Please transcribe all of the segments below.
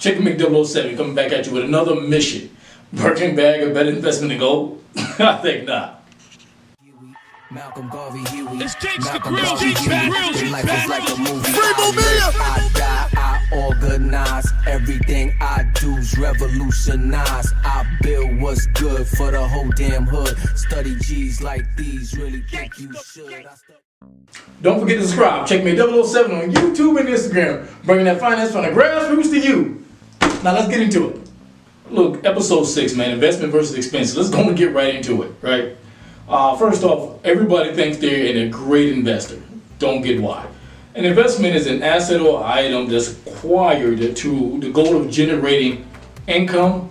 Checkmate 007 coming back at you with another mission. Birkin Bag a better investment than gold? I think not. Malcolm Garvey, Huey. It's Jake's the Malcolm grill, Garvey, Jake's Huey. back, grill, Their Jake's life is back. like a movie. Free I live, I die, I organize. Everything I do's revolutionize. I build what's good for the whole damn hood. Study G's like these, really think you should. Don't forget to subscribe. Checkmate 007 on YouTube and Instagram. Bringing that finance from the grassroots to you. Now let's get into it. Look, episode 6, man. Investment versus expenses. Let's go and get right into it, right? First off, everybody thinks they're a great investor. Don't get why. An investment is an asset or item that's acquired to the goal of generating income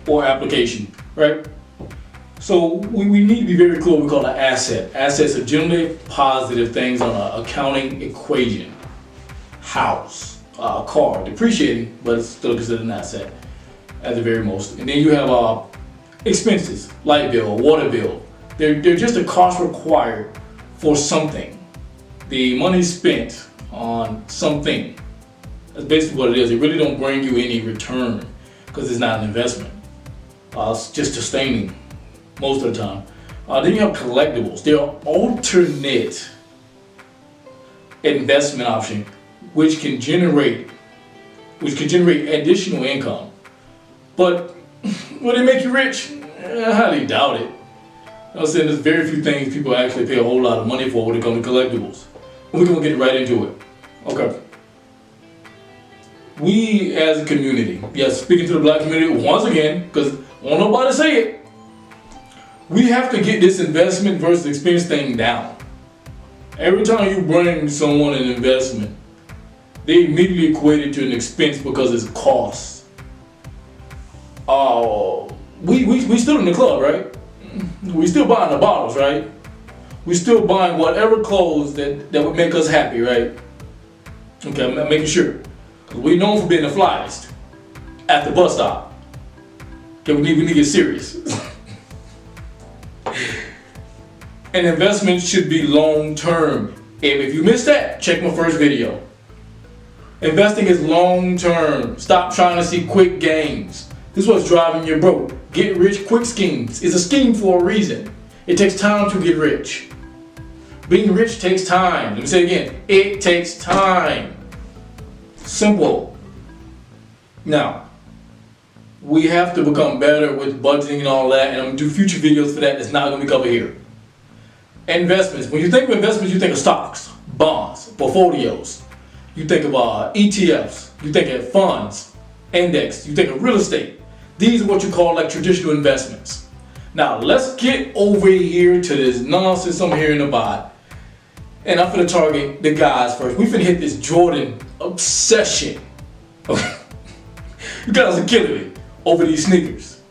or application, right? So we need to be very clear what we call an asset. Assets are generally positive things on an accounting equation. House, car, depreciating, but it's still considered an asset at the very most. And then you have expenses, light bill, water bill. They're just a cost required for something. The money spent on something. That's basically what it is. It really don't bring you any return because it's not an investment. It's just sustaining most of the time. Then you have collectibles. They're alternate investment option which can generate additional income. But will they make you rich? I highly doubt it. I'm saying there's very few things people actually pay a whole lot of money for when it comes to collectibles. We're gonna get right into it. Okay. We as a community, yes, speaking to the black community once again, because won't nobody say it, we have to get this investment versus expense thing down. Every time you bring someone an investment, they immediately equate it to an expense because it's cost. We still in the club, right? We still buying the bottles, right? We still buying whatever clothes that would make us happy, right? Okay, I'm making sure. Cause we known for being the flyest at the bus stop. Okay, we need to get serious. An investment should be long term. If you missed that, check my first video. Investing is long term. Stop trying to see quick gains. This is what's driving you broke. Get rich quick schemes. It's a scheme for a reason. It takes time to get rich. Being rich takes time. Let me say it again. It takes time. Simple. Now, we have to become better with budgeting and all that, and I'm going to do future videos for that. It's not going to be covered here. Investments. When you think of investments, you think of stocks, bonds, portfolios. You think of ETFs. You think of funds, index. You think of real estate. These are what you call like traditional investments. Now let's get over here to this nonsense I'm hearing about. And I'm finna target the guys first. We finna hit this Jordan obsession. You guys are killing me over these sneakers.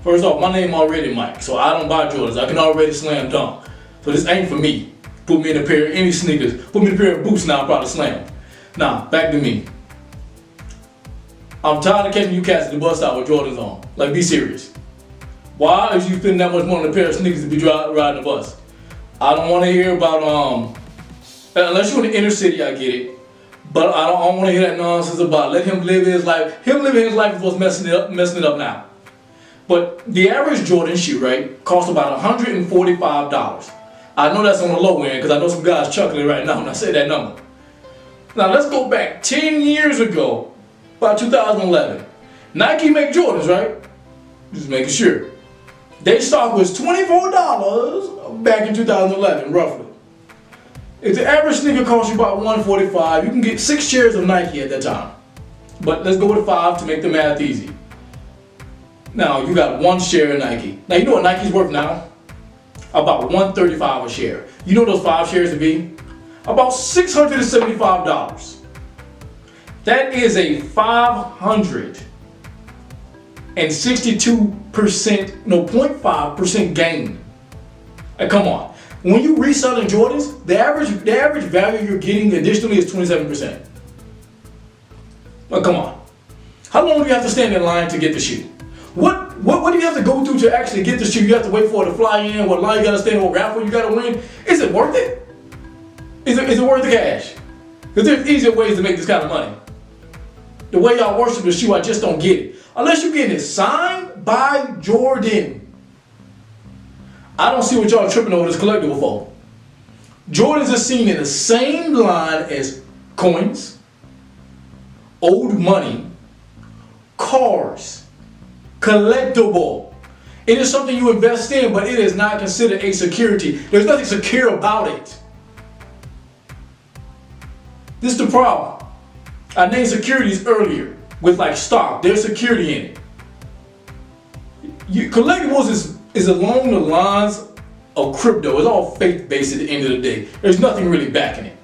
First off, my name already Mike, so I don't buy Jordans. I can already slam dunk. So this ain't for me. Put me in a pair of any sneakers. Put me in a pair of boots now, I'll probably slam. Now, back to me. I'm tired of catching you cats at the bus stop with Jordans on. Like, be serious. Why is you spending that much money on a pair of sneakers to be riding the bus? I don't want to hear about, unless you're in the inner city, I get it. But I don't want to hear that nonsense about let him live his life. Him living his life is what's messing it up now. But the average Jordan shoe, right, costs about $145. I know that's on the low end because I know some guys chuckling right now when I say that number. Now let's go back 10 years ago. About 2011. Nike make Jordans, right? Just making sure. Their stock was $24 back in 2011, roughly. If the average sneaker costs you about $145, you can get 6 shares of Nike at that time. But let's go with 5 to make the math easy. Now you got 1 share of Nike. Now you know what Nike's worth now? About $135 a share. You know what those 5 shares would be? About $675. That is a 0.5% gain. Come on. When you reselling Jordans, the average value you're getting additionally is 27%. But come on. How long do you have to stand in line to get the shoe? What do you have to go through to actually get the shoe? You have to wait for it to fly in, what line you gotta stand, what raffle you gotta win. Is it worth it? Is it worth the cash? Because there's easier ways to make this kind of money. The way y'all worship the shoe, I just don't get it. Unless you're getting it signed by Jordan. I don't see what y'all tripping over this collectible for. Jordans are seen in the same line as coins, old money, cars, collectible. It is something you invest in, but it is not considered a security. There's nothing secure about it. This is the problem. I named securities earlier with like stock. There's security in it. Collectibles is along the lines of crypto. It's all faith-based at the end of the day. There's nothing really backing it.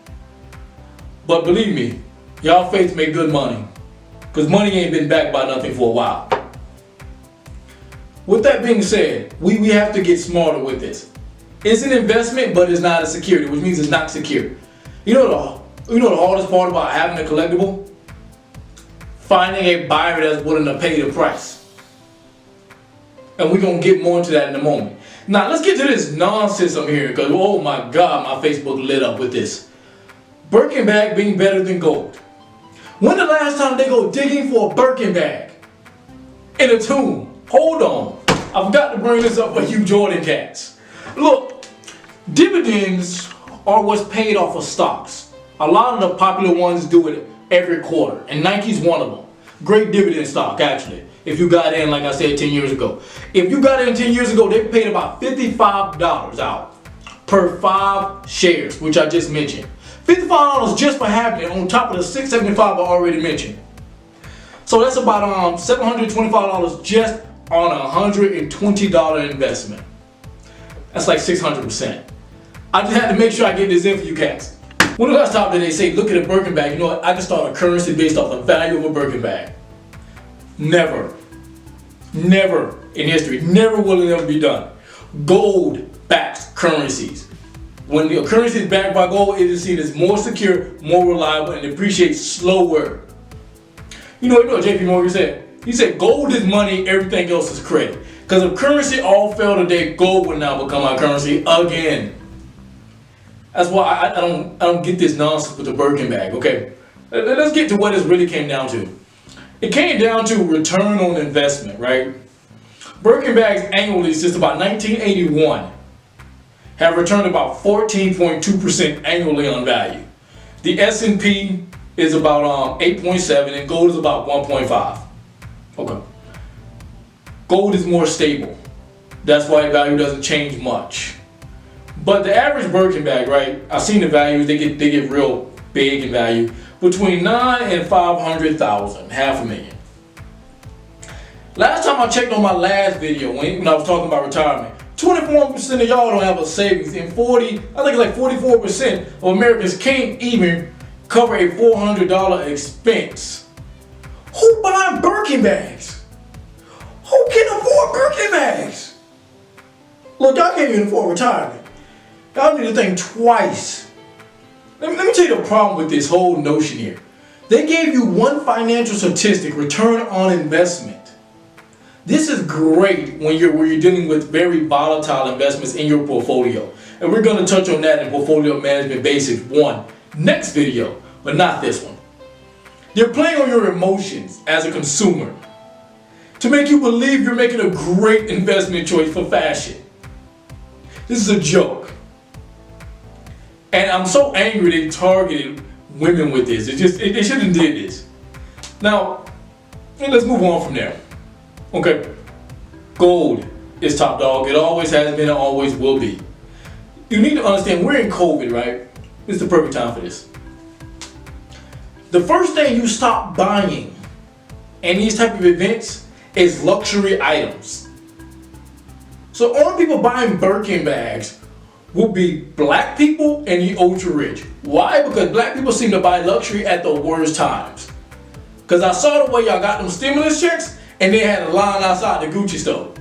But believe me, y'all faith make good money. Because money ain't been backed by nothing for a while. With that being said, we have to get smarter with this. It's an investment, but it's not a security, which means it's not secure. You know the hardest part about having a collectible? Finding a buyer that's willing to pay the price. And we're going to get more into that in a moment. Now, let's get to this nonsense I'm hearing, because oh my God, my Facebook lit up with this. Birkin bag being better than gold. When the last time they go digging for a Birkin bag in a tomb? Hold on. I forgot to bring this up for you Jordan cats. Look, dividends are what's paid off of stocks. A lot of the popular ones do it every quarter, and Nike's one of them. Great dividend stock, actually. If you got in, like I said, 10 years ago. If you got in 10 years ago, they paid about $55 out per 5 shares, which I just mentioned. $55 just for having it on top of the $675 I already mentioned. So that's about $725 just on a $120 investment. That's like 600%. I just had to make sure I get this in for you cats. When the last time did they say, look at a Birkin bag, you know what, I can start a currency based off the value of a Birkin bag? Never. Never in history. Never will it ever be done. Gold backs currencies. When the currency is backed by gold, it is seen as more secure, more reliable, and depreciates slower. You know what JP Morgan said? He said gold is money, everything else is credit. Because if currency all fell today, gold would now become our currency again. That's why I don't get this nonsense with the Birkin bag, okay? Let's get to what this really came down to. It came down to return on investment, right? Birkin bags annually since about 1981 have returned about 14.2% annually on value. The S&P is about 8.7 and gold is about 1.5. Okay. Gold is more stable. That's why value doesn't change much. But the average Birkin bag, right? I've seen the values, they get real big in value. Between 9 and 500,000, $500,000. Last time I checked on my last video when I was talking about retirement, 24% of y'all don't have a savings, and 44% of Americans can't even cover a $400 expense. Who buying Birkin bags? Who can afford Birkin bags? Look, y'all can't even afford retirement. Y'all need to think twice. Let me tell you the problem with this whole notion here. They gave you one financial statistic, return on investment. This is great when you're dealing with very volatile investments in your portfolio. And we're going to touch on that in Portfolio Management Basics 1 next video, but not this one. They're playing on your emotions as a consumer to make you believe you're making a great investment choice for fashion. This is a joke. And I'm so angry they targeted women with this. They shouldn't have did this. Now, let's move on from there. Okay, gold is top dog. It always has been and always will be. You need to understand, we're in COVID, right? This is the perfect time for this. The first thing you stop buying in these type of events is luxury items. So only people buying Birkin bags will be black people and the ultra rich. Why? Because black people seem to buy luxury at the worst times. Because I saw the way y'all got them stimulus checks and they had a line outside the Gucci store.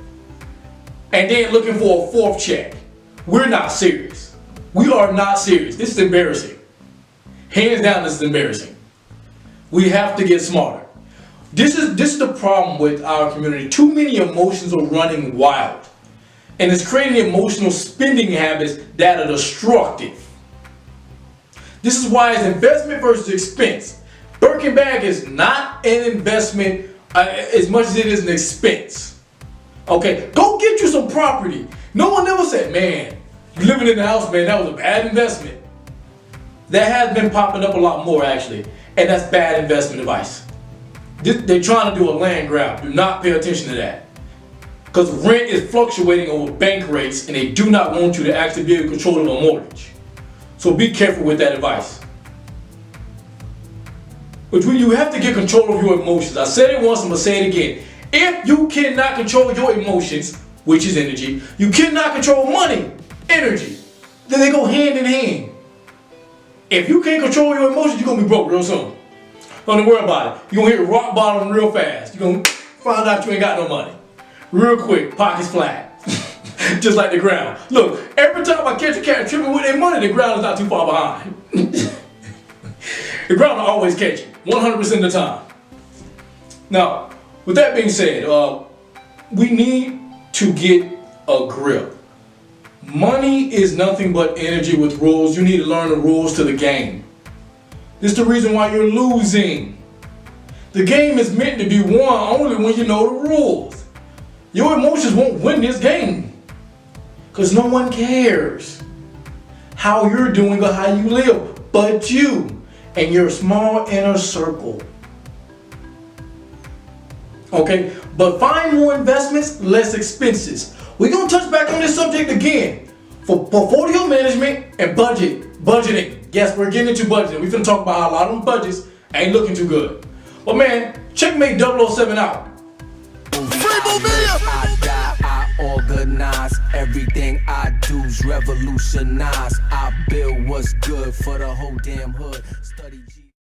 And then looking for a 4th check. We're not serious. We are not serious. This is embarrassing. Hands down, this is embarrassing. We have to get smarter. This is the problem with our community. Too many emotions are running wild. And it's creating emotional spending habits that are destructive. This is why it's investment versus expense. Birkin Bag is not an investment as much as it is an expense. Okay, go get you some property. No one ever said, man, living in the house, man, that was a bad investment. That has been popping up a lot more actually, and that's bad investment advice. They're trying to do a land grab. Do not pay attention to that. Because rent is fluctuating over bank rates and they do not want you to actually be in control of a mortgage. So be careful with that advice. But you have to get control of your emotions. I said it once, I'm going to say it again. If you cannot control your emotions, which is energy, you cannot control money, energy. Then they go hand in hand. If you can't control your emotions, you're going to be broke real soon. Don't worry about it. You're going to hit rock bottom real fast. You're going to find out you ain't got no money. Real quick, pockets flat. Just like the ground. Look, every time I catch a cat tripping with their money, the ground is not too far behind. The ground will always catch you, 100% of the time. Now, with that being said, we need to get a grip. Money is nothing but energy with rules. You need to learn the rules to the game. This is the reason why you're losing. The game is meant to be won only when you know the rules. Your emotions won't win this game. Because no one cares how you're doing or how you live but you and your small inner circle. Okay, but find more investments, less expenses. We're going to touch back on this subject again for portfolio management and budgeting. Yes, we're getting into budgeting. We're going to talk about how a lot of them budgets ain't looking too good. But man, Checkmate 007 out. I die, I organize. Everything I do's revolutionize. I build what's good for the whole damn hood.